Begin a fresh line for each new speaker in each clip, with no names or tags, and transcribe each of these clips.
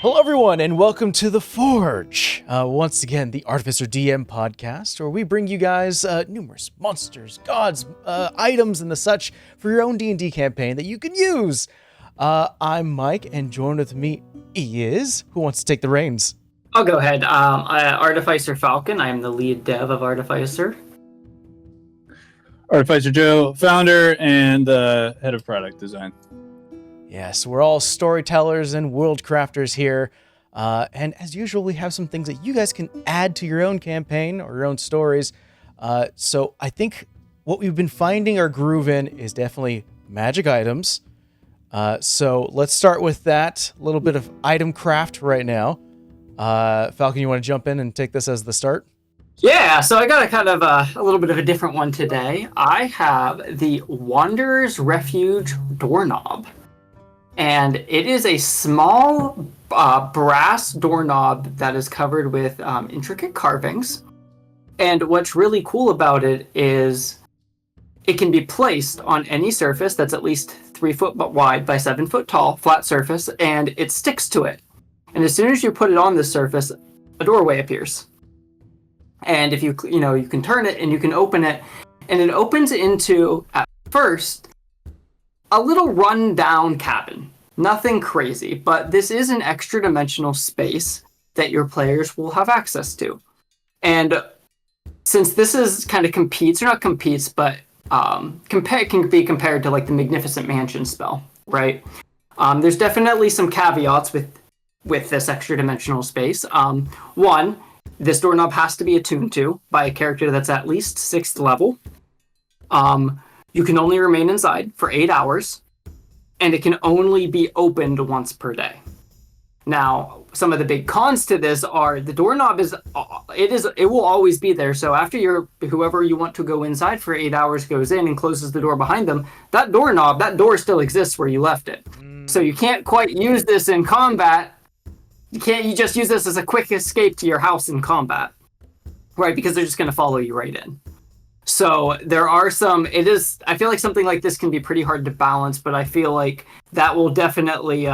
Hello, everyone, and welcome to The Forge. Once again, the ArtificerDM podcast, where we bring you guys numerous monsters, gods, items, and the such for your own D&D campaign that you can use. I'm Mike, and joined with me is... Who wants to take the reins?
I'll go ahead. Artificer Falcon. I am the lead dev of Artificer.
Artificer Joe, founder and head of product design.
Yes, we're all storytellers and world crafters here. And as usual, we have some things that you guys can add to your own campaign or your own stories. So I think what we've been finding our groove in is definitely magic items. So let's start with that. A little bit of item craft right now. Falcon, you want to jump in and take this as the start?
Yeah, so I got a kind of a little bit of a different one today. I have the Wanderer's Refuge Doorknob. And it is a small brass doorknob that is covered with intricate carvings. And what's really cool about it is it can be placed on any surface that's at least 3 foot wide by 7 foot tall, flat surface, and it sticks to it. And as soon as you put it on this surface, a doorway appears. And if you can turn it and you can open it, and it opens into, at first, a little run-down cabin. Nothing crazy, but this is an extra dimensional space that your players will have access to. And since this is kind of can be compared to like the Magnificent Mansion spell, right? There's definitely some caveats with this extra dimensional space. One, this doorknob has to be attuned to by a character that's at least 6th level. You can only remain inside for 8 hours, and it can only be opened once per day. Now, some of the big cons to this are the doorknob it will always be there. So after whoever you want to go inside for 8 hours goes in and closes the door behind them, that door still exists where you left it. So you can't quite use this in combat. You just use this as a quick escape to your house in combat, right? Because they're just going to follow you right in. So there are I feel like something like this can be pretty hard to balance, but I feel like that will definitely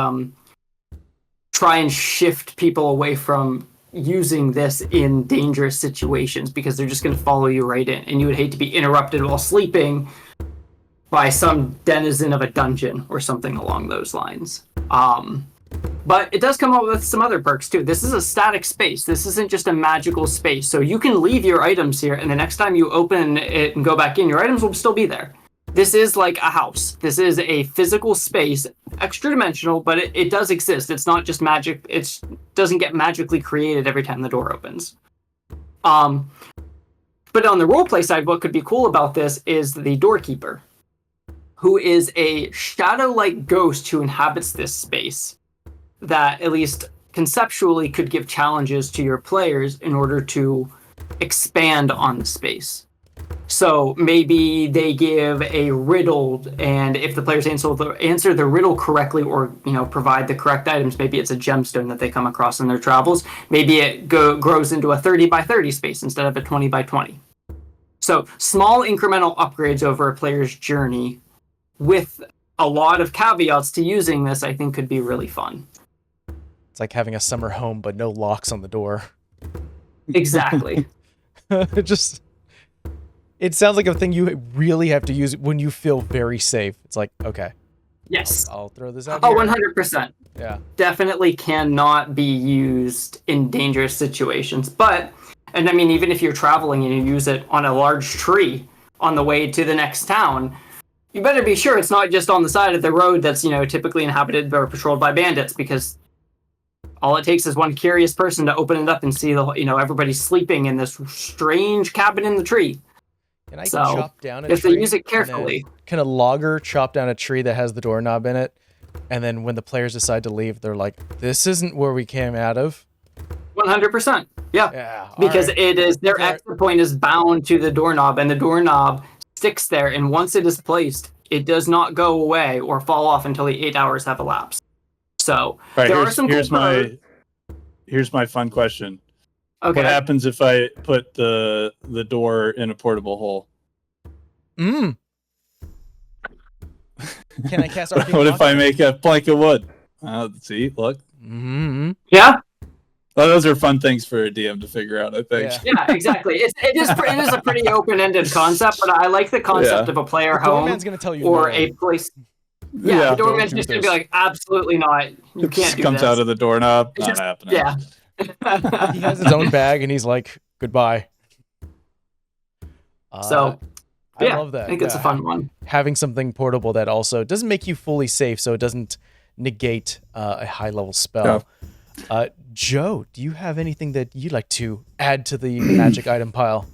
try and shift people away from using this in dangerous situations because they're just going to follow you right in. And you would hate to be interrupted while sleeping by some denizen of a dungeon or something along those lines. But it does come up with some other perks too. This is a static space. This isn't just a magical space. So you can leave your items here, and the next time you open it and go back in, your items will still be there. This is like a house. This is a physical space, extra dimensional, but it does exist. It's not just magic. It doesn't get magically created every time the door opens. But on the roleplay side, what could be cool about this is the doorkeeper, who is a shadow-like ghost who inhabits this space, that at least conceptually could give challenges to your players in order to expand on the space. So maybe they give a riddle, and if the players answer the riddle correctly or provide the correct items, maybe it's a gemstone that they come across in their travels. Maybe it grows into a 30 by 30 space instead of a 20 by 20. So small incremental upgrades over a player's journey with a lot of caveats to using this, I think could be really fun.
It's like having a summer home, but no locks on the door.
Exactly.
It sounds like a thing you really have to use when you feel very safe. It's like, okay.
Yes.
I'll throw this out.
Oh, 100%.
Yeah.
Definitely cannot be used in dangerous situations. And I mean, even if you're traveling and you use it on a large tree on the way to the next town, you better be sure it's not just on the side of the road that's, typically inhabited or patrolled by bandits, because all it takes is one curious person to open it up and see everybody sleeping in this strange cabin in the tree.
Can I chop down a tree?
If they use it carefully.
Can a logger chop down a tree that has the doorknob in it? And then when the players decide to leave, they're like, this isn't where we came out of?
100%. Yeah. Because it is, their exit point is bound to the doorknob, and the doorknob sticks there. And once it is placed, it does not go away or fall off until the 8 hours have elapsed. So
here's my fun question. Okay. What happens if I put the door in a portable hole?
Can I cast Arcane
What if I make a plank of wood? See, look.
Mm-hmm.
Yeah.
Well, those are fun things for a DM to figure out, I think.
Yeah, exactly. It is a pretty open-ended concept, but I like the concept of a player
The
home
doorman's gonna tell you
or
no.
a place. Yeah, the doorman's
Don't
just
do
gonna be
this.
like, absolutely not. You
It
can't
just
do
comes
this.
out of the doorknob.
It's
Not
just-
happening.
Yeah.
He has his own bag and he's like, goodbye.
So,
I
yeah,
love that.
I think it's a fun one.
Having something portable that also doesn't make you fully safe, so it doesn't negate a high level spell. Joe, do you have anything that you'd like to add to the magic item pile?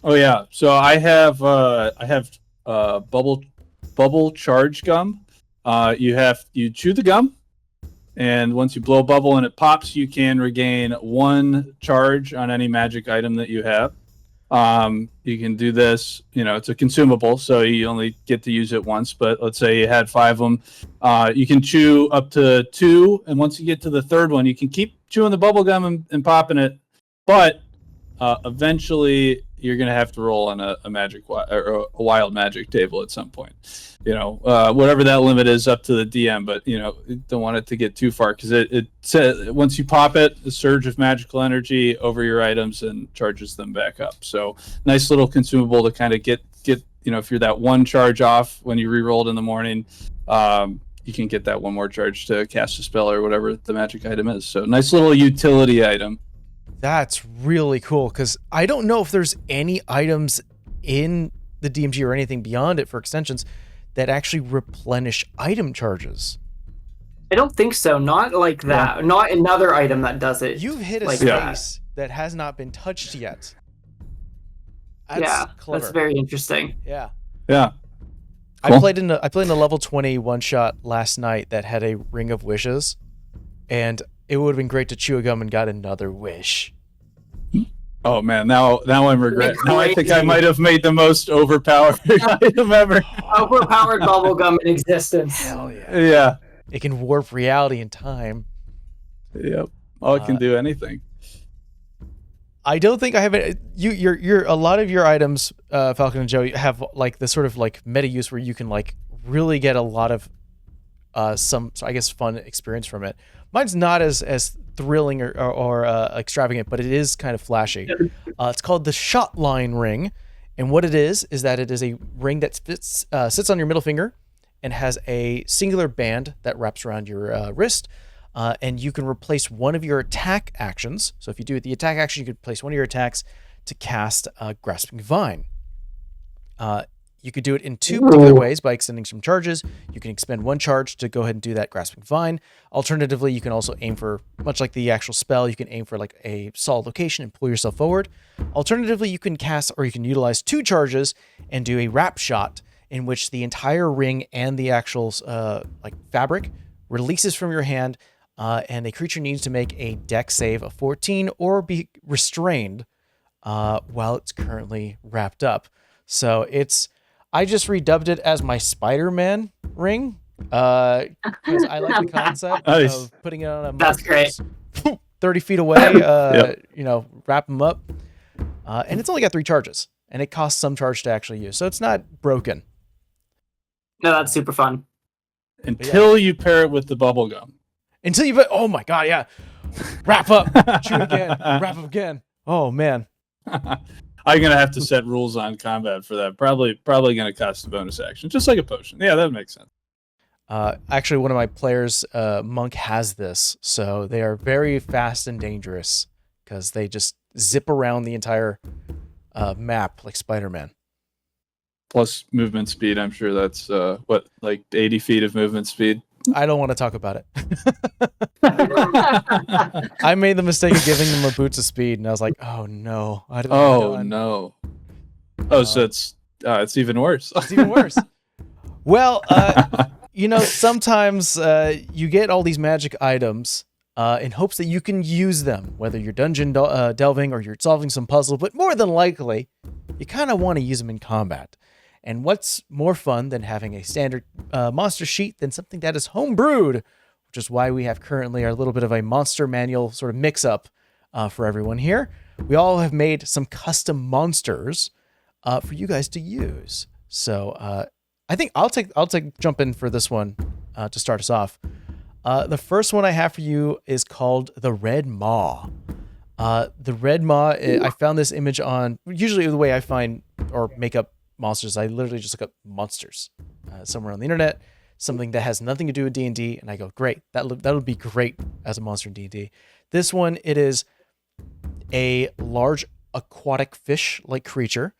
Oh yeah. So I have bubble charge gum. You chew the gum, and once you blow a bubble and it pops, you can regain 1 charge on any magic item that you have. You can do this, it's a consumable, so you only get to use it once, but let's say you had 5 of them. You can chew up to 2, and once you get to the 3rd one, you can keep chewing the bubble gum and popping it, but eventually you're going to have to roll on a wild magic table at some point. Whatever that limit is up to the DM, but don't want it to get too far, because it says once you pop it, a surge of magical energy over your items and charges them back up. So nice little consumable to kind of get if you're that 1 charge off when you re-rolled in the morning, you can get that 1 more charge to cast a spell or whatever the magic item is. So nice little utility item.
That's really cool, because I don't know if there's any items in the DMG or anything beyond it for extensions that actually replenish item charges.
I don't think so. Not like that. Yeah. Not another item that does it.
You've hit a
like
space that has not been touched yet. That's clever.
That's very interesting.
Yeah.
Yeah.
Cool. I played in a level 20 one shot last night that had a ring of wishes, and it would have been great to chew a gum and got another wish.
Oh man, now I'm regretting. Now I think I might have made the most overpowered item ever.
Overpowered bubblegum in existence.
Hell yeah.
Yeah.
It can warp reality and time.
Yep. Oh, it can do anything.
I don't think I have it. You're a lot of your items, Falcon and Joe, have like the sort of like meta use where you can like really get a lot of some, I guess, fun experience from it. Mine's not as thrilling or extravagant, but it is kind of flashy. It's called the Shot Line Ring, and what it is that it is a ring that sits on your middle finger and has a singular band that wraps around your wrist, and you can replace one of your attack actions. So if you do the attack action, you could place one of your attacks to cast Grasping Vine. You could do it in 2 particular ways by extending some charges. You can expend 1 charge to go ahead and do that Grasping Vine. Alternatively, you can also aim for, much like the actual spell, you can aim for like a solid location and pull yourself forward. Alternatively, you can cast, or you can utilize 2 charges and do a wrap shot in which the entire ring and the actual like fabric releases from your hand, and a creature needs to make a dex save of 14 or be restrained while it's currently wrapped up. So I just redubbed it as my Spider-Man ring, because I like the concept of putting it on a monster 30 feet away, wrap them up. And it's only got 3 charges, and it costs some charge to actually use, so it's not broken.
No, that's super fun.
Until you pair it with the bubble gum.
Oh my god, yeah. Wrap up, shoot again, wrap up again. Oh man.
I'm gonna have to set rules on combat for that. Probably gonna cost a bonus action, just like a potion. Yeah, that makes sense.
Actually, one of my players, Monk, has this, so they are very fast and dangerous because they just zip around the entire map like Spider-Man.
Plus movement speed. I'm sure that's like 80 feet of movement speed.
I don't want to talk about it. I made the mistake of giving them a boots of speed, and I was like, "Oh no!"
No! Oh, so it's even worse.
It's even worse. Well, sometimes you get all these magic items in hopes that you can use them, whether you're dungeon delving or you're solving some puzzle. But more than likely, you kind of want to use them in combat. And what's more fun than having a standard monster sheet than something that is homebrewed, which is why we have currently a little bit of a monster manual sort of mix-up for everyone here. We all have made some custom monsters for you guys to use. So I think I'll jump in for this one to start us off. The first one I have for you is called the Red Maw. The Red Maw, I found this image on, usually the way I find or make up monsters, I literally just look up monsters somewhere on the internet, something that has nothing to do with D&D, and I go, great, that would be great as a monster in D&D. This one, it is a large aquatic fish-like creature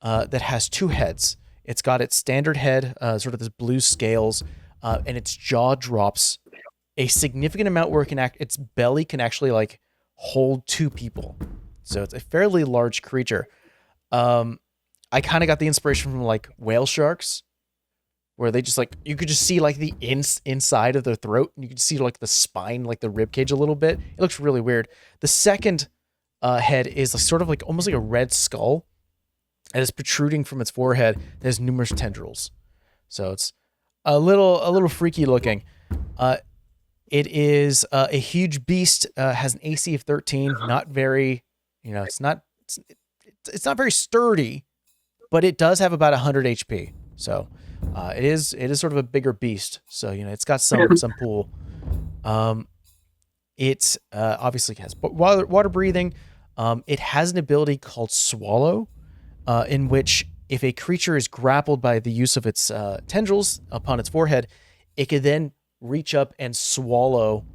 that has 2 heads. It's got its standard head, sort of this blue scales, and its jaw drops a significant amount where its belly can actually like hold 2 people. So it's a fairly large creature. I kind of got the inspiration from like whale sharks, where they just like, you could just see like the inside of their throat, and you could see like the spine, like the rib cage a little bit. It looks really weird. The second head is sort of like almost like a red skull, and it's protruding from its forehead. There's numerous tendrils, so it's a little freaky looking. It is a huge beast. Has an AC of 13. Not very, it's not very sturdy, but it does have about 100 HP. So it is sort of a bigger beast. So it's got some pull. It obviously has water breathing. It has an ability called Swallow, in which if a creature is grappled by the use of its tendrils upon its forehead, it could then reach up and swallow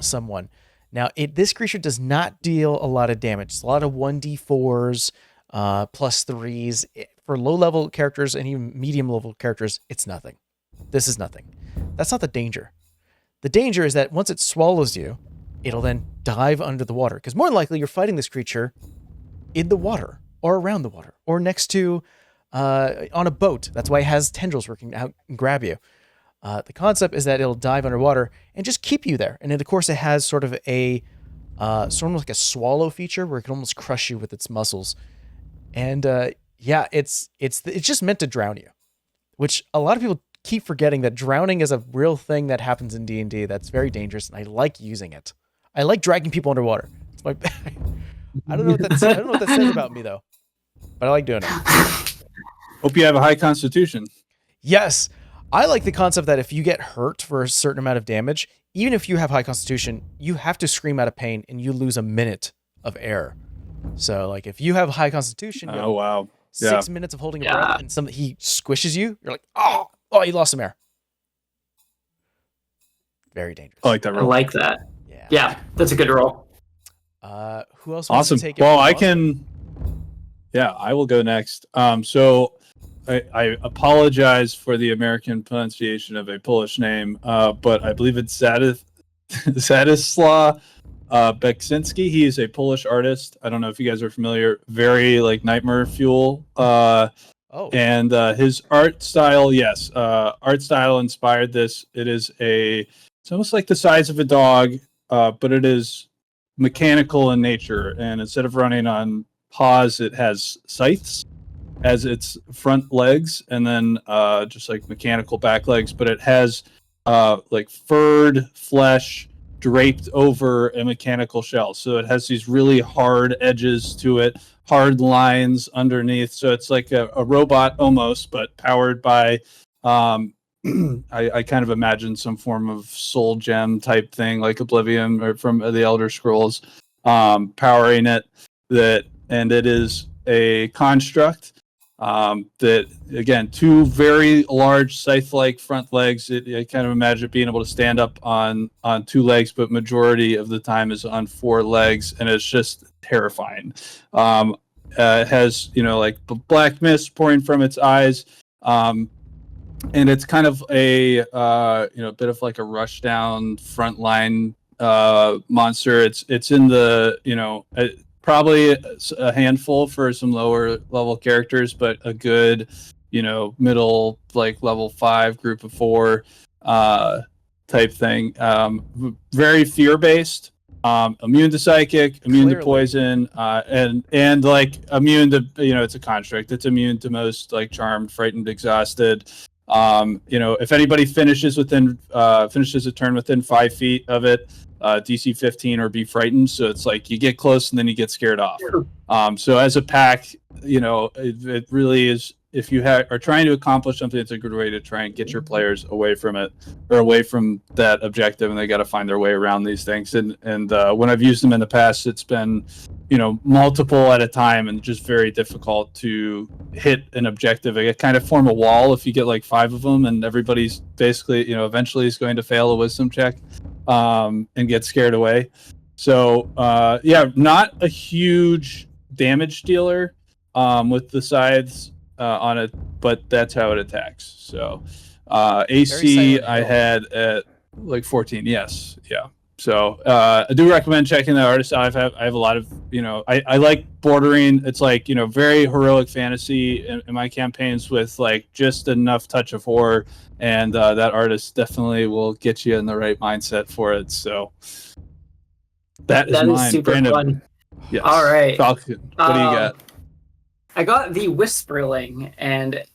someone. Now, this creature does not deal a lot of damage. It's a lot of 1d4s, +3s. For low-level characters and even medium-level characters, it's nothing. This is nothing. That's not the danger. The danger is that once it swallows you, it'll then dive under the water. Because more than likely, you're fighting this creature in the water, or around the water, or next to, on a boat. That's why it has tendrils working out and grab you. The concept is that it'll dive underwater and just keep you there. And then, of course, it has sort of like a swallow feature where it can almost crush you with its muscles. And it's just meant to drown you, which a lot of people keep forgetting that drowning is a real thing that happens in D&D. That's very dangerous, and I like using it. I like dragging people underwater. It's my I don't know what that says about me though, but I like doing it.
Hope you have a high constitution.
Yes. I like the concept that if you get hurt for a certain amount of damage, even if you have high constitution, you have to scream out of pain and you lose a minute of air. So like if you have high constitution,
oh wow,
6 minutes of holding a breath and he squishes you, you're like, oh, you lost some air. Very dangerous.
I like that roll.
I like that. Yeah, that's a good roll.
Who else wants to take it?
Well, I can. Yeah, I will go next. So I apologize for the American pronunciation of a Polish name, but I believe it's Zadislaw Beksinski. He is a Polish artist. I don't know if you guys are familiar. Very like Nightmare Fuel. And his art style, art style inspired this. It's almost like the size of a dog, but it is mechanical in nature. And instead of running on paws, it has scythes as its front legs, and then just like mechanical back legs. But it has like furred flesh draped over a mechanical shell. So it has these really hard edges to it, hard lines underneath. So it's like a robot almost, but powered by, I kind of imagine some form of soul gem type thing, like Oblivion or from the Elder Scrolls, powering it. And it is a construct that, again, 2 very large scythe-like front legs. I kind of imagine it being able to stand up on 2 legs, but majority of the time is on 4 legs, and it's just terrifying. It has, like black mist pouring from its eyes, and it's kind of a bit of like a rushdown frontline monster. It's in the probably a handful for some lower level characters, but a good, middle, like level 5 group of 4 type thing. Very fear based, immune to psychic, immune to poison, and like immune to, it's a construct. It's immune to most, like charmed, frightened, exhausted. If anybody finishes a turn within 5 feet of it, DC 15 or be frightened. So it's like you get close and then you get scared off. So as a pack, it really is if you are trying to accomplish something, it's a good way to try and get your players away from it, or away from that objective, and they got to find their way around these things. And when I've used them in the past, it's been, multiple at a time and just very difficult to hit an objective. It kind of form a wall if you get like 5 of them, and everybody's basically, eventually is going to fail a wisdom check and get scared away. So not a huge damage dealer with the scythes on it, but that's how it attacks. So AC I had at like 14. Yes, yeah. So I do recommend checking the artist out. I have a lot of, I like bordering. It's like, very heroic fantasy in my campaigns with like just enough touch of horror, and that artist definitely will get you in the right mindset for it. So that is mine.
Super
Brandon.
Fun.
Yes.
All right.
Falcon, what do you got?
I got the Whisperling, and it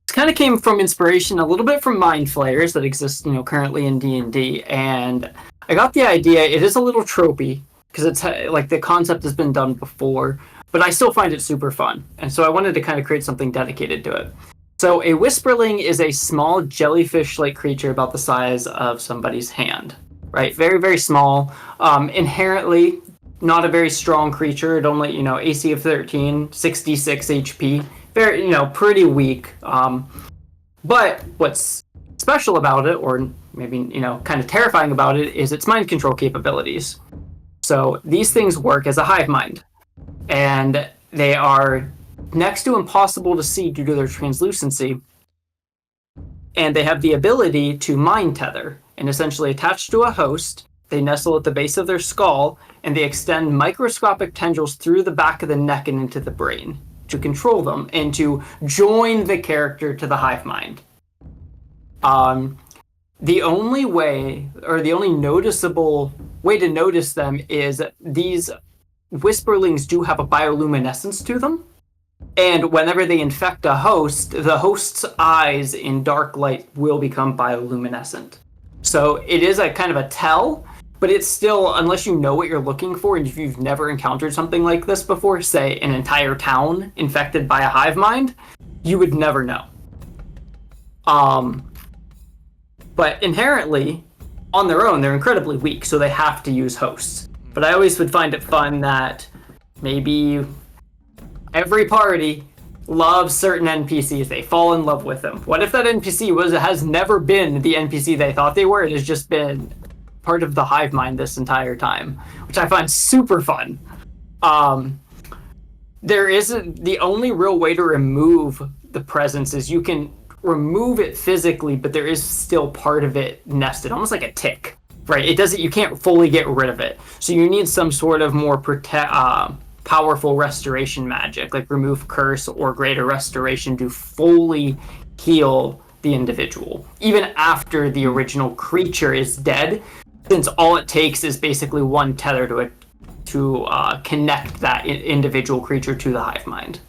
kind of came from inspiration a little bit from Mind Flayers that exist, currently in D&D, and I got the idea. It is a little tropey because it's like the concept has been done before, but I still find it super fun, and so I wanted to kind of create something dedicated to it. So a Whisperling is a small jellyfish-like creature about the size of somebody's hand, right? Very, very small. Inherently not a very strong creature. It only, AC of 13, 66 HP. Very, pretty weak. But what's special about it, or maybe, kind of terrifying about it, is its mind control capabilities. So these things work as a hive mind. And they are next to impossible to see due to their translucency. And they have the ability to mind tether, and essentially attach to a host. They nestle at the base of their skull, and they extend microscopic tendrils through the back of the neck and into the brain to control them and to join the character to the hive mind. The only way, or the only noticeable way to notice them, is these Whisperlings do have a bioluminescence to them. And whenever they infect a host, the host's eyes in dark light will become bioluminescent. So it is a kind of a tell, but it's still, unless you know what you're looking for, and if you've never encountered something like this before, say an entire town infected by a hive mind, you would never know. But inherently, on their own, they're incredibly weak, so they have to use hosts. But I always would find it fun that maybe every party loves certain NPCs. They fall in love with them. What if that NPC has never been the NPC they thought they were? It has just been part of the hive mind this entire time, which I find super fun. There isn't, the only real way to remove the presence is you can remove it physically, but there is still part of it nested, almost like a tick, right? You can't fully get rid of it. So you need some sort of more powerful restoration magic, like remove curse or greater restoration, to fully heal the individual, even after the original creature is dead, since all it takes is basically one tether to connect that individual creature to the hive mind.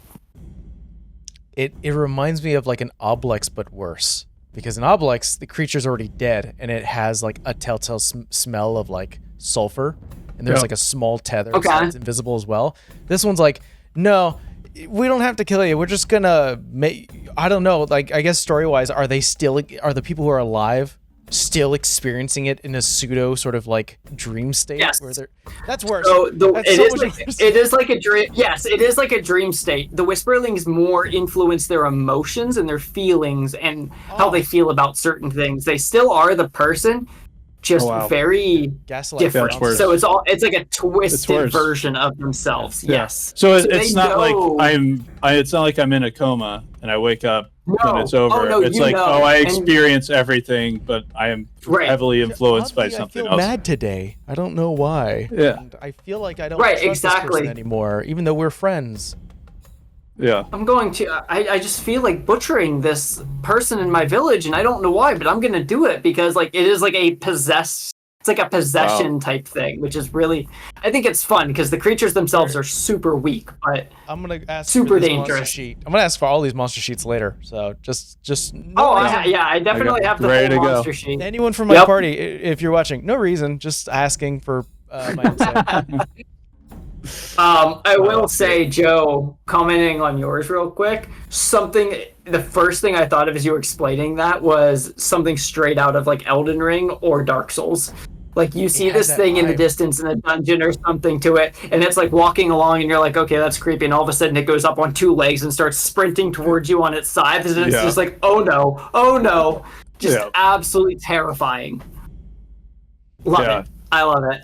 It reminds me of like an Oblex, but worse. Because in Oblex, the creature's already dead, and it has like a telltale smell of like sulfur, and there's like a small tether, so it's invisible as well. This one's like, no, we don't have to kill you. We're just gonna make, I don't know, like, I guess story-wise, are the people who are alive still experiencing it in a pseudo sort of like dream state?
Yes.
That's worse.
So it is like a dream. Yes, it is like a dream state. The Whisperlings more influence their emotions and their feelings and how they feel about certain things. They still are the person, just very different. So it's like a twisted version of themselves. Yeah. Yes.
So it's not like it's not like I'm in a coma and I wake up when it's over. It's like, I experience everything, but I am heavily influenced by something else.
I feel mad today. I don't know why.
Yeah.
And I feel like I don't trust this person anymore, even though we're friends.
Yeah.
I just feel like butchering this person in my village, and I don't know why, but I'm gonna do it because like it is like it's like a possession type thing, which is really, I think it's fun because the creatures themselves are super weak, but
I'm gonna ask
super
for this
dangerous.
Monster sheet. I'm gonna ask for all these monster sheets later. So just
I definitely have the full monster sheet.
Anyone from my party, if you're watching, no reason, just asking for my insight.
I will say, Joe, commenting on yours real quick, the first thing I thought of as you were explaining that was something straight out of like Elden Ring or Dark Souls. Like you see this thing in the distance in a dungeon or something to it, and it's like walking along, and you're like, okay, that's creepy, and all of a sudden it goes up on two legs and starts sprinting towards you on its side, and it's just like, oh no, just absolutely terrifying. Love it. I love it.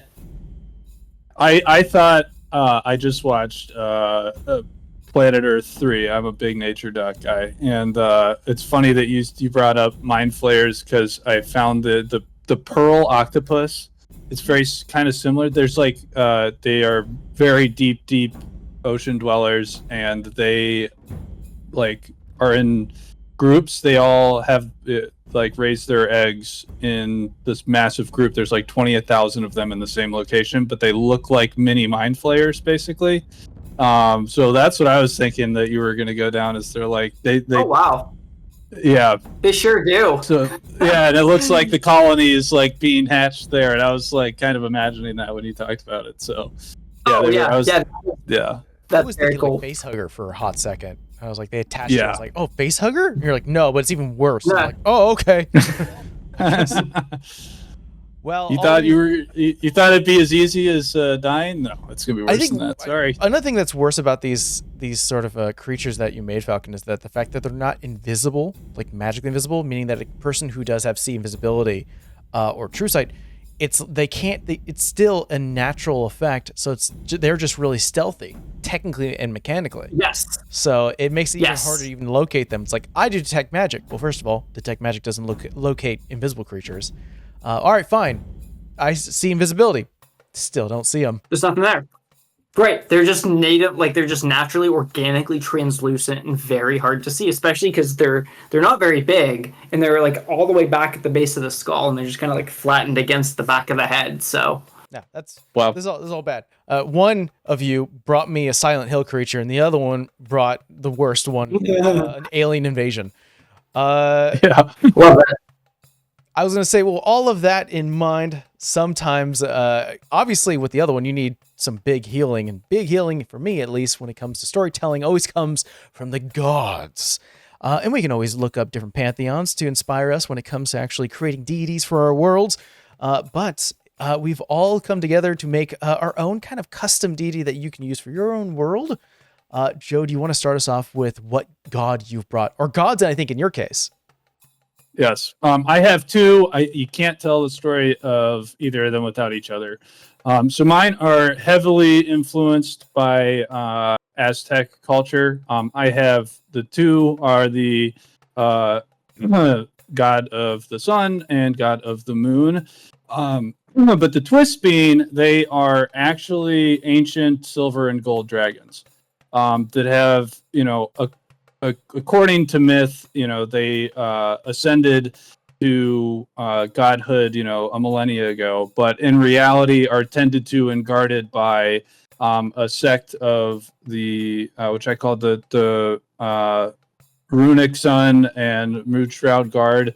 I thought I just watched Planet Earth 3. I'm a big nature doc guy, and it's funny that you brought up mind flayers because I found the pearl octopus. It's very kind of similar. There's like they are very deep ocean dwellers, and they like are in groups. They all have like raise their eggs in this massive group. There's like 28,000 of them in the same location, but they look like mini mind flayers basically. So that's what I was thinking that you were going to go down. Is they're like they
oh wow,
yeah,
they sure do.
So yeah, and it looks like the colony is like being hatched there, and I was like kind of imagining that when you talked about it. So yeah,
that's very cool.
Like face hugger for a hot second. I was like, they attached it. I was like, oh, face hugger? And you're like, no, but it's even worse. I'm like, oh, okay. Well,
you thought it'd be as easy as dying? No, it's gonna be worse than that. Sorry.
Another thing that's worse about these sort of creatures that you made, Falcon, is that the fact that they're not invisible, like magically invisible, meaning that a person who does have sea invisibility or true sight, it's still a natural effect. So they're just really stealthy, technically and mechanically.
Yes.
So it makes it even harder to even locate them. It's like, I do detect magic. Well, first of all, detect magic doesn't locate invisible creatures. All right, fine. I see invisibility. Still don't see them.
There's nothing there. Right. They're just native, like they're just naturally, organically translucent and very hard to see, especially because they're not very big and they're like all the way back at the base of the skull and they're just kind of like flattened against the back of the head. So
yeah, this is all bad. One of you brought me a Silent Hill creature, and the other one brought the worst one, an alien invasion.
Love it.
I was going to say, well, all of that in mind, sometimes, obviously with the other one, you need some big healing, and big healing, for me at least, when it comes to storytelling, always comes from the gods. And we can always look up different pantheons to inspire us when it comes to actually creating deities for our worlds. But we've all come together to make our own kind of custom deity that you can use for your own world. Joe, do you want to start us off with what god you've brought? Or gods, I think, in your case.
Yes. I have two. You can't tell the story of either of them without each other. So mine are heavily influenced by Aztec culture. I have the two are the god of the sun and god of the moon. But the twist being they are actually ancient silver and gold dragons that have, according to myth, they ascended to godhood, a millennia ago, but in reality are tended to and guarded by a sect of the which I call the Runic Sun and Mood Shroud Guard.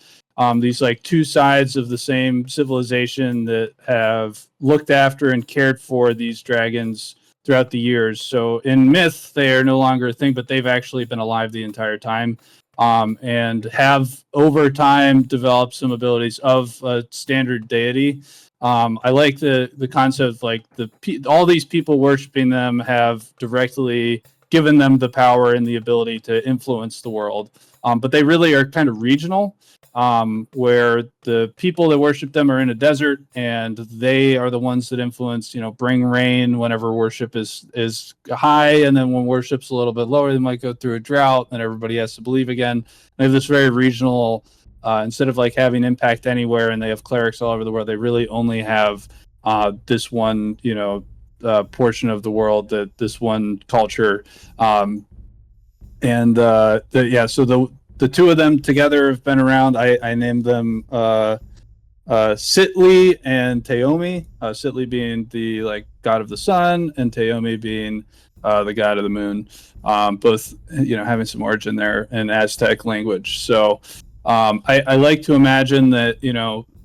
These like two sides of the same civilization that have looked after and cared for these dragons throughout the years. So in myth, they are no longer a thing, but they've actually been alive the entire time, and have over time developed some abilities of a standard deity. I like the concept of like all these people worshiping them have directly given them the power and the ability to influence the world. But they really are kind of regional. Where the people that worship them are in a desert, and they are the ones that influence, bring rain whenever worship is high, and then when worship's a little bit lower, they might go through a drought, and everybody has to believe again. They have this very regional, instead of like having impact anywhere, and they have clerics all over the world, they really only have this one, portion of the world, that this one culture, so the two of them together have been around. I named them Sitli and Taomi. Sitli being the god of the sun, and Taomi being the god of the moon. Both having some origin there in Aztec language. So I like to imagine that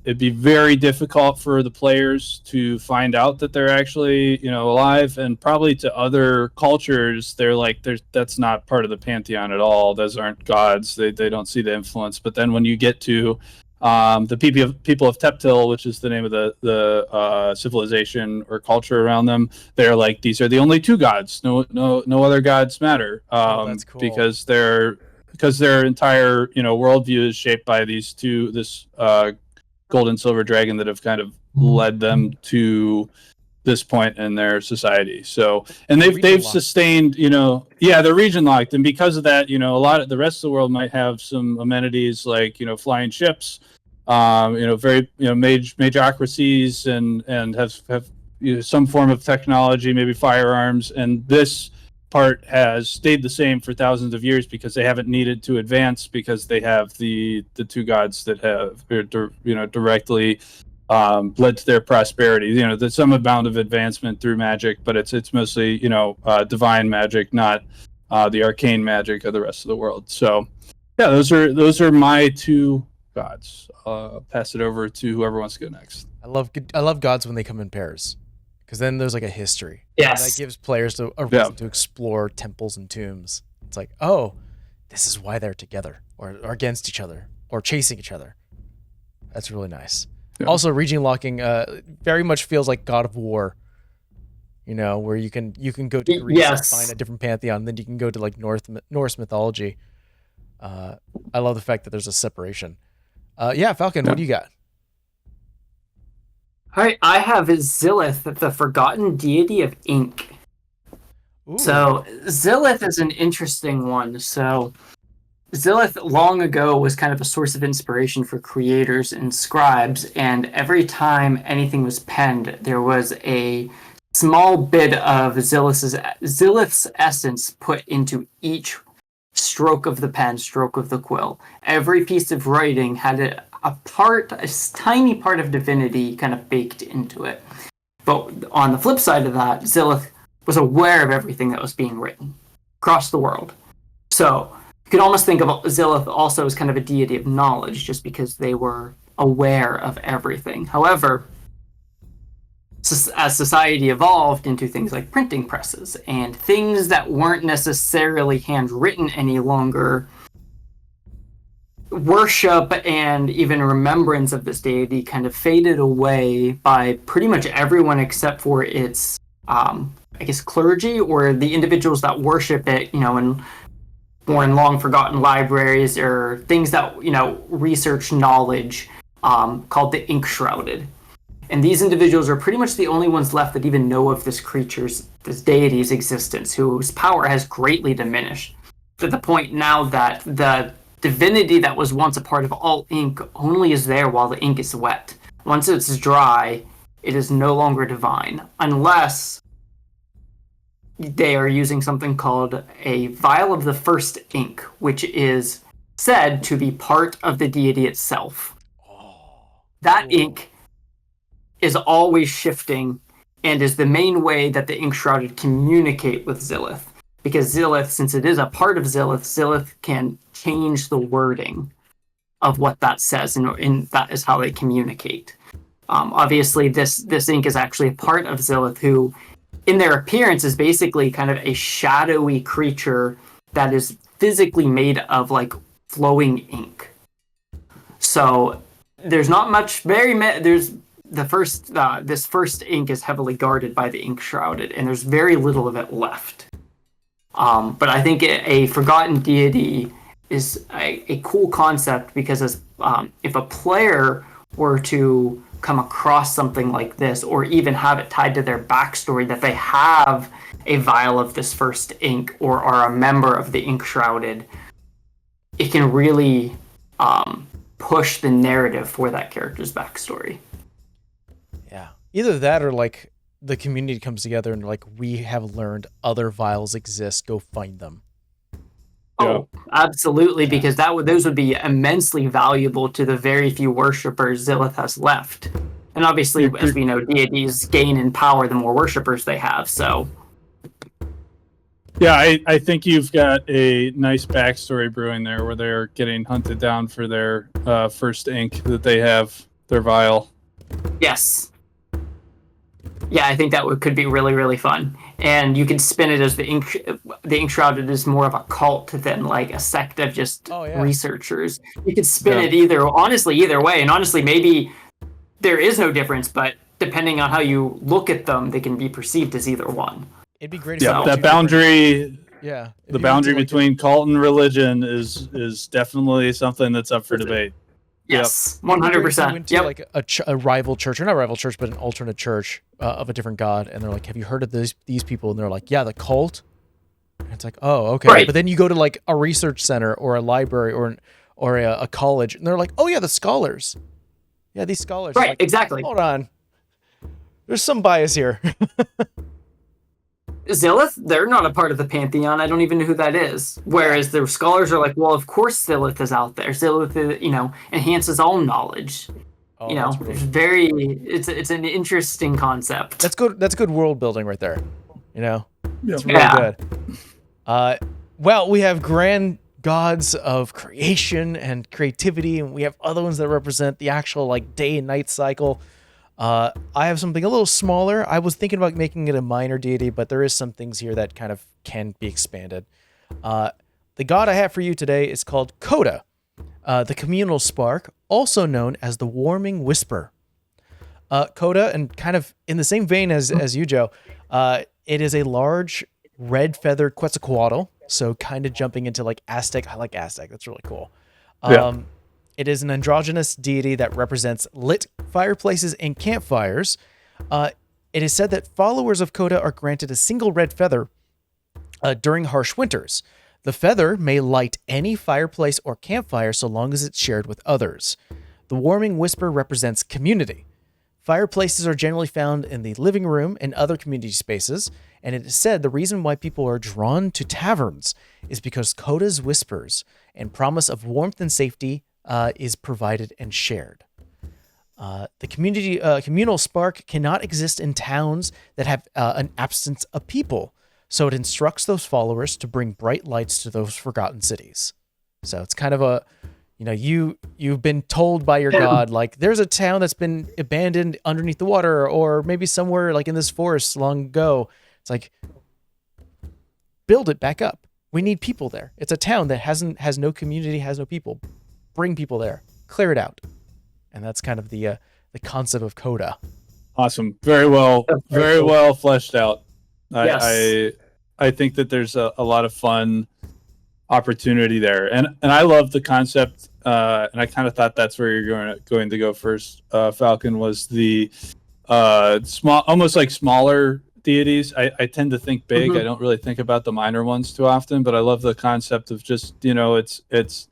it'd be very difficult for the players to find out that they're actually, alive, and probably to other cultures, they're like, that's not part of the pantheon at all. Those aren't gods. They don't see the influence. But then when you get to the people of Teptil, which is the name of the civilization or culture around them, they're like, these are the only two gods. No other gods matter.
That's cool.
Because their entire worldview is shaped by this gold and silver dragon that have kind of led them to this point in their society. So, and they've sustained, they're region locked, and because of that, a lot of the rest of the world might have some amenities like flying ships, very majocracies, and have some form of technology, maybe firearms, and this part has stayed the same for thousands of years because they haven't needed to advance, because they have the two gods that have directly led to their prosperity. There's some amount of advancement through magic, but it's mostly divine magic, not the arcane magic of the rest of the world. So yeah, those are my two gods. Pass it over to whoever wants to go next.
I love gods when they come in pairs, because then there's like a history.
Yes.
And that gives players a reason to explore temples and tombs. It's like, oh, this is why they're together, or against each other, or chasing each other. That's really nice. Yeah. Also, region locking very much feels like God of War. Where you can go to Greece and find a different pantheon, then you can go to like Norse mythology. I love the fact that there's a separation. Falcon, what do you got?
All right, I have Zilith, the forgotten deity of ink. Ooh. So Zilith is an interesting one. So Zilith long ago was kind of a source of inspiration for creators and scribes, and every time anything was penned, there was a small bit of Zilith's essence put into each stroke of the pen, stroke of the quill. Every piece of writing had a tiny part of divinity kind of baked into it. But on the flip side of that, Zilith was aware of everything that was being written across the world. So you could almost think of Zilith also as kind of a deity of knowledge, just because they were aware of everything. However, as society evolved into things like printing presses and things that weren't necessarily handwritten any longer, worship and even remembrance of this deity kind of faded away by pretty much everyone except for its, clergy, or the individuals that worship it, in long forgotten libraries, or things that, research knowledge, called the Ink Shrouded. And these individuals are pretty much the only ones left that even know of this deity's existence, whose power has greatly diminished, to the point now that the divinity that was once a part of all ink only is there while the ink is wet. Once it's dry, it is no longer divine, unless they are using something called a vial of the first ink, which is said to be part of the deity itself. That ink is always shifting and is the main way that the Ink Shrouded communicate with Zilith. Because Zilith, since it is a part of Zilith can change the wording of what that says, and that is how they communicate. Obviously, this ink is actually a part of Zilith, who, in their appearance, is basically kind of a shadowy creature that is physically made of, like, flowing ink. So there's not much. There's the first. This first ink is heavily guarded by the Ink Shrouded, and there's very little of it left. But I think a forgotten deity is a cool concept, because if a player were to come across something like this, or even have it tied to their backstory, that they have a vial of this first ink or are a member of the Ink Shrouded, it can really push the narrative for that character's backstory.
Yeah. Either that, or like the community comes together and like, we have learned other vials exist, go find them.
Oh, absolutely, because those would be immensely valuable to the very few worshippers Zilith has left. And obviously, as we know, deities gain in power the more worshippers they have, so...
Yeah, I think you've got a nice backstory brewing there, where they're getting hunted down for their first ink that they have They're vile.
Yes. Yeah, I think that could be really, really fun. And you can spin it as the ink shrouded is more of a cult than like a sect of just researchers. You could spin it either way. And honestly, maybe there is no difference, but depending on how you look at them, they can be perceived as either one.
It'd be great.
Yeah, that boundary.
Yeah,
the boundary between cult and religion is definitely something that's up for debate.
Yes, 100%.
Yep. Like a rival church, or not a rival church, but an alternate church of a different god, and they're like, "Have you heard of these people?" And they're like, "Yeah, the cult." And it's like, "Oh, okay." Right. But then you go to like a research center or a library or a college, and they're like, "Oh yeah, the scholars." Yeah, these scholars.
Right.
Like,
exactly.
Hold on. There's some bias here.
Zilith, they're not a part of the pantheon. I don't even know who that is. Whereas the scholars are like, well, of course Zilith is out there. Zilith, enhances all knowledge.
Oh,
it's an interesting concept.
That's good. That's good world building right there. It's really good. Well, we have grand gods of creation and creativity, and we have other ones that represent the actual like day and night cycle. I have something a little smaller. I was thinking about making it a minor deity, but there is some things here that kind of can be expanded. The god I have for you today is called Coda, the communal spark, also known as the warming whisper. Coda, and kind of in the same vein as you, Joe, it is a large red-feathered Quetzalcoatl, so kind of jumping into like Aztec. I like Aztec. That's really cool. It is an androgynous deity that represents lit fireplaces and campfires. It is said that followers of Coda are granted a single red feather during harsh winters. The feather may light any fireplace or campfire so long as it's shared with others. The warming whisper represents community. Fireplaces are generally found in the living room and other community spaces, and it is said the reason why people are drawn to taverns is because Coda's whispers and promise of warmth and safety is provided and shared. The communal spark cannot exist in towns that have an absence of people, so it instructs those followers to bring bright lights to those forgotten cities. So it's kind of a, you've been told by your god, like there's a town that's been abandoned underneath the water, or maybe somewhere like in this forest long ago. It's like, build it back up. We need people there. It's a town that has no community, has no people. Bring people there, clear it out. And that's kind of the concept of Coda.
Awesome. Very well fleshed out.
Yes.
I think that there's a lot of fun opportunity there. And I love the concept, and I kind of thought that's where you're going to go first, Falcon, was the small, almost like smaller deities. I tend to think big. Mm-hmm. I don't really think about the minor ones too often, but I love the concept of just, it's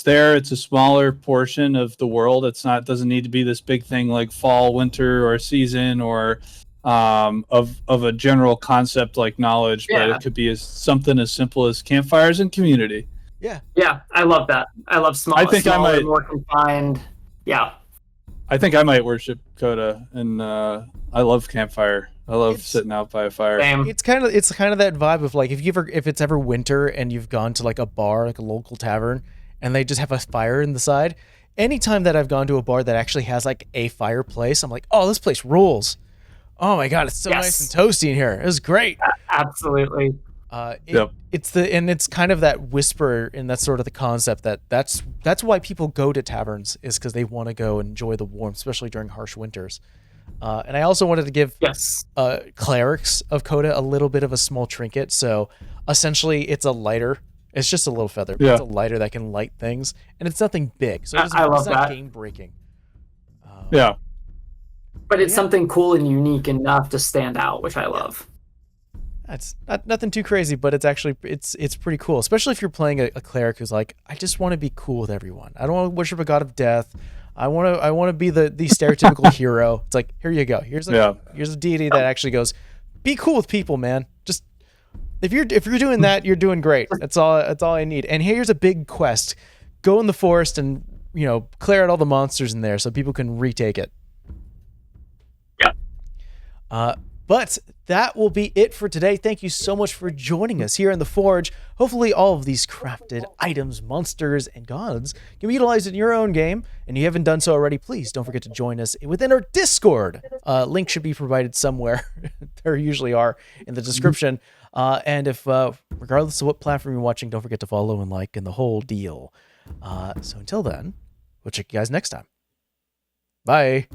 there. It's a smaller portion of the world. Doesn't need to be this big thing like fall, winter, or season, or of a general concept like knowledge. But it could be something as simple as campfires and community.
Yeah, I love that. I love small.
I think
smaller,
I might
more confined. Yeah,
I think I might worship Coda, and I love campfire. I love sitting out by a fire.
It's kind of that vibe of like if it's ever winter and you've gone to like a bar, like a local tavern, and they just have a fire in the side. Anytime that I've gone to a bar that actually has like a fireplace, I'm like, oh, this place rules. Oh my god, it's so nice and toasty in here. It was great.
Absolutely.
It's kind of that whisper, and that's sort of the concept that's why people go to taverns, is because they want to go and enjoy the warmth, especially during harsh winters. And I also wanted to give clerics of Coda a little bit of a small trinket. So essentially, it's a lighter. It's just a little feather. But it's a lighter that can light things, and it's nothing big. So it's not game breaking.
But it's something cool and unique enough to stand out, which I love.
It's nothing too crazy, but it's actually it's pretty cool, especially if you're playing a cleric who's like, I just want to be cool with everyone. I don't want to worship a god of death. I want to be the stereotypical hero. It's like, here you go. Here's a deity that actually goes, be cool with people, man. Just if you're doing that, you're doing great. That's all I need. And here's a big quest: go in the forest and clear out all the monsters in there so people can retake it.
Yeah.
But that will be it for today. Thank you so much for joining us here in the Forge. Hopefully all of these crafted items, monsters, and gods can be utilized in your own game. And if you haven't done so already, please don't forget to join us within our Discord. Link should be provided somewhere. There usually are in the description. And if, regardless of what platform you're watching, don't forget to follow and like and the whole deal. So until then, we'll check you guys next time. Bye.